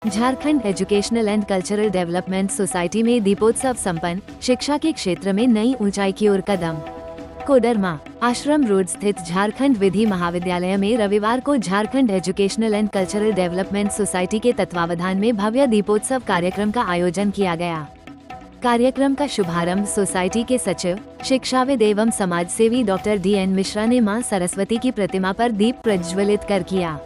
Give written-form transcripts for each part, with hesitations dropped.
Jharkhand educational and cultural development society में दीपोत्सव संपन्न, शिक्षा के क्षेत्र में नई ऊंचाई की ओर कदम। कोडरमा आश्रम रोड स्थित झारखंड विधि महाविद्यालय में रविवार को Jharkhand educational and cultural development society के तत्वावधान में भव्य दीपोत्सव कार्यक्रम का आयोजन किया गया। कार्यक्रम का शुभारंभ सोसाइटी के सचिव, शिक्षाविद एवं समाजसेवी डॉक्टर DN मिश्रा ने मां सरस्वती की प्रतिमा पर दीप प्रज्वलित कर किया।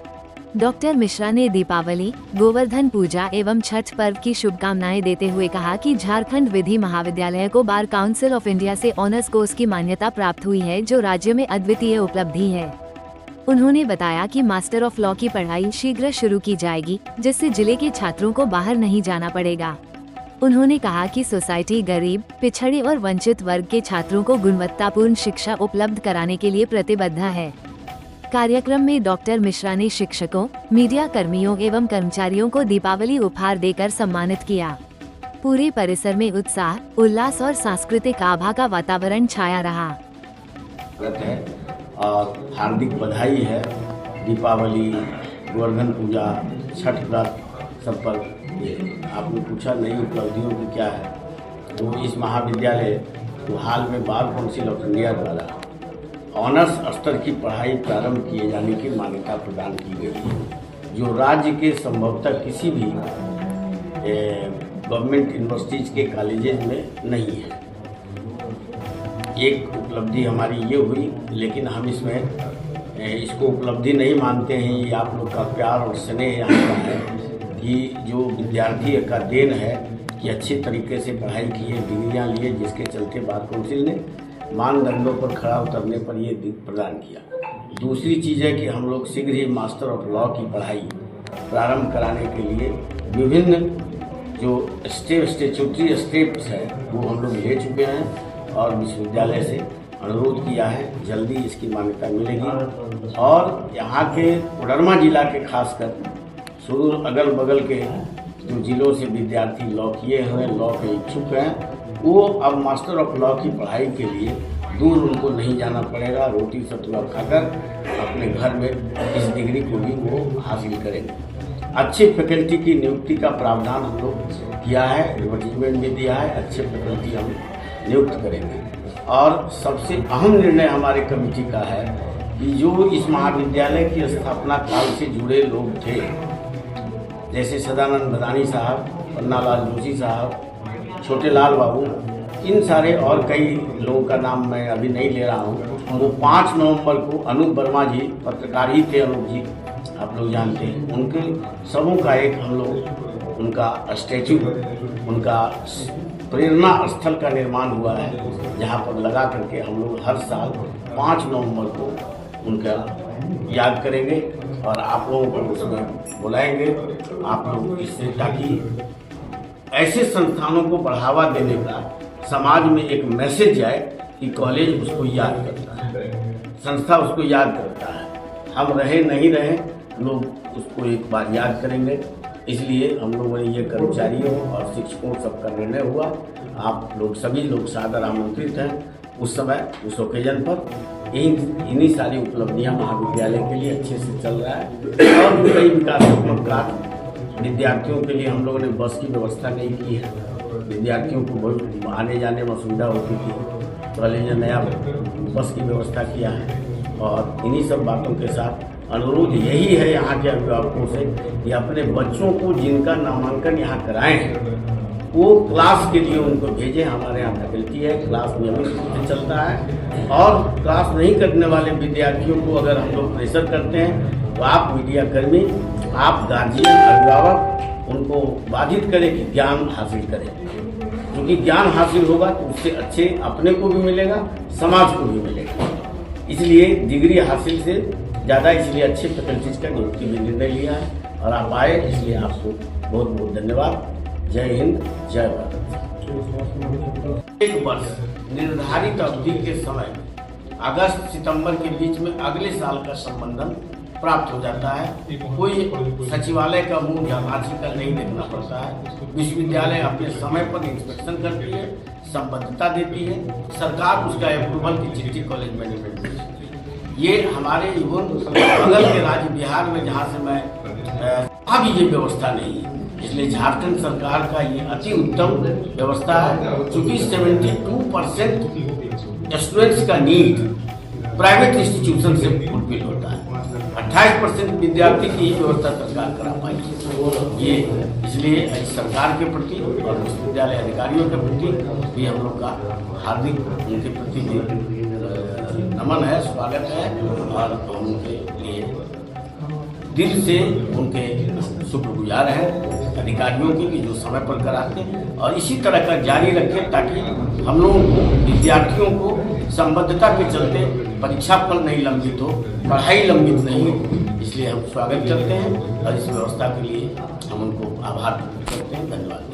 डॉक्टर मिश्रा ने दीपावली, गोवर्धन पूजा एवं छठ पर्व की शुभकामनाएं देते हुए कहा कि झारखंड विधि महाविद्यालय को बार काउंसिल ऑफ इंडिया से ऑनर्स कोर्स की मान्यता प्राप्त हुई है, जो राज्य में अद्वितीय उपलब्धि है। उन्होंने बताया कि मास्टर ऑफ लॉ की पढ़ाई शीघ्र शुरू की जाएगी, जिससे जिले के छात्रों को बाहर नहीं जाना पड़ेगा। उन्होंने कहा कि सोसाइटी गरीब, पिछड़े और वंचित वर्ग के छात्रों को गुणवत्तापूर्ण शिक्षा उपलब्ध कराने के लिए प्रतिबद्ध है। कार्यक्रम में डॉक्टर मिश्रा ने शिक्षकों, मीडिया कर्मियों एवं कर्मचारियों को दीपावली उपहार देकर सम्मानित किया। पूरे परिसर में उत्साह, उल्लास और सांस्कृतिक आभा का वातावरण छाया रहा। और हार्दिक बधाई है। दीपावली, गोवर्धन पूजा, छठ व्रत सब पर आपने पूछा नई उपलब्धियों की क्या है, तो इस महाविद्यालय को हाल में बार काउंसिल ऑफ इंडिया द्वारा ऑनर्स स्तर की पढ़ाई प्रारंभ किए जाने की मान्यता प्रदान की गई है, जो राज्य के संभवतः किसी भी गवर्नमेंट यूनिवर्सिटीज के कॉलेजेज में नहीं है। एक उपलब्धि हमारी ये हुई, लेकिन हम इसमें इसको उपलब्धि नहीं मानते हैं। ये आप लोग का प्यार और स्नेह यहाँ का है कि जो विद्यार्थी का देन है कि अच्छे तरीके से पढ़ाई किए, डिग्रियाँ लिए, जिसके चलते बार काउंसिल ने मानदंडों पर खड़ा उतरने पर ये प्रदान किया। दूसरी चीज़ है कि हम लोग शीघ्र ही मास्टर ऑफ लॉ की पढ़ाई प्रारंभ कराने के लिए विभिन्न जो स्टेचुटरी स्टेप्स है वो हम लोग ले चुके हैं और विश्वविद्यालय से अनुरोध किया है, जल्दी इसकी मान्यता मिलेगी। और यहाँ के कोडरमा जिला के खासकर सुदूर अगल बगल के जो जिलों से विद्यार्थी लॉ किए हुए, लॉ के इच्छुक हैं, वो अब मास्टर ऑफ लॉ की पढ़ाई के लिए दूर उनको नहीं जाना पड़ेगा। रोटी सतुआ खाकर अपने घर में इस डिग्री को भी वो हासिल करेंगे। अच्छे फैकल्टी की नियुक्ति का प्रावधान हम लोग किया है, एडवर्टीजमेंट भी दिया है। अच्छे फैकल्टी हम नियुक्त करेंगे। और सबसे अहम निर्णय हमारे कमेटी का है कि जो इस महाविद्यालय की स्थापना काल से जुड़े लोग थे, जैसे सदानंद भदानी साहब, पन्नालाल जोशी साहब, छोटे लाल बाबू, इन सारे और कई लोगों का नाम मैं अभी नहीं ले रहा हूँ। वो 5 नवंबर को अनूप वर्मा जी, पत्रकार ही थे अनूप जी, आप लोग जानते हैं, उनके सबों का एक हम लोग उनका स्टैचू, उनका प्रेरणा स्थल का निर्माण हुआ है, जहाँ पर लगा करके हम लोग हर साल 5 नवंबर को उनका याद करेंगे और आप लोगों को उसमें बुलाएंगे। आप लोग इससे, ताकि ऐसे संस्थानों को बढ़ावा देने का समाज में एक मैसेज जाए कि कॉलेज उसको याद करता है, संस्था उसको याद करता है। हम रहे नहीं रहे, लोग उसको एक बार याद करेंगे। इसलिए हम लोगों ने ये कर्मचारियों और शिक्षकों सबका निर्णय हुआ। आप लोग सभी लोग सादर आमंत्रित हैं उस समय, उस ओकेजन पर। इन्हीं सारी उपलब्धियां महाविद्यालय के लिए अच्छे से चल रहा है। और भी कई विकासात्मक कार्य विद्यार्थियों के लिए हम लोगों ने बस की व्यवस्था नहीं की है। विद्यार्थियों को बहुत आने जाने में असुविधा होती थी, कॉलेज ने नया बस की व्यवस्था किया है। और इन्हीं सब बातों के साथ अनुरोध यही है यहाँ के अभिभावकों से कि अपने बच्चों को जिनका नामांकन यहाँ कराए हैं, वो क्लास के लिए उनको भेजें। हमारे यहाँ फैकल्टी है, क्लास नियमित रूप से चलता है। और क्लास नहीं करने वाले विद्यार्थियों को अगर हम लोग प्रेशर करते हैं, तो आप मीडिया कर्मी, आप गार्जियन, अभिभावक उनको बाधित करें कि ज्ञान हासिल करें, क्योंकि ज्ञान हासिल होगा तो उससे अच्छे अपने को भी मिलेगा, समाज को भी मिलेगा। इसलिए डिग्री हासिल से ज़्यादा इसलिए अच्छे फैकल्टीज का नियुक्ति भी निर्णय लिया है और आप आए, इसलिए आपको बहुत बहुत धन्यवाद। जय हिंद, जय भारत। 1 वर्ष निर्धारित अवधि के समय अगस्त सितंबर के बीच में अगले साल का संबंधन प्राप्त हो जाता है। कोई सचिवालय का मुंह झांसी का नहीं देखना पड़ता है। विश्वविद्यालय अपने समय पर इंस्पेक्शन करती है, संबद्धता देती है, सरकार उसका अप्रूवल की चिट्ठी कॉलेज मैनेजमेंट देती है। ये हमारे बगल के राज्य बिहार में, जहाँ से मैं वहाँ भी ये व्यवस्था नहीं है। इसलिए झारखंड सरकार का ये अति उत्तम व्यवस्था है, क्योंकि 72% स्टूडेंट्स का नीड प्राइवेट इंस्टीट्यूशन से फुलफिल होता है। 28% विद्यार्थी की व्यवस्था सरकार करा पाई है। ये इसलिए सरकार के प्रति और विश्वविद्यालय अधिकारियों के प्रति भी हम लोग का हार्दिक उनके प्रति नमन है, स्वागत है, और हम उनके लिए दिल से उनके शुक्रगुजार हैं अधिकारियों की कि जो समय पर कराते हैं, और इसी तरह का जारी रखें ताकि हम लोगों को विद्यार्थियों को संबद्धता के चलते परीक्षा फल नहीं लंबित हो, पढ़ाई लंबित नहीं हो। इसलिए हम स्वागत करते हैं और इस व्यवस्था के लिए हम उनको आभार व्यक्त करते हैं। धन्यवाद।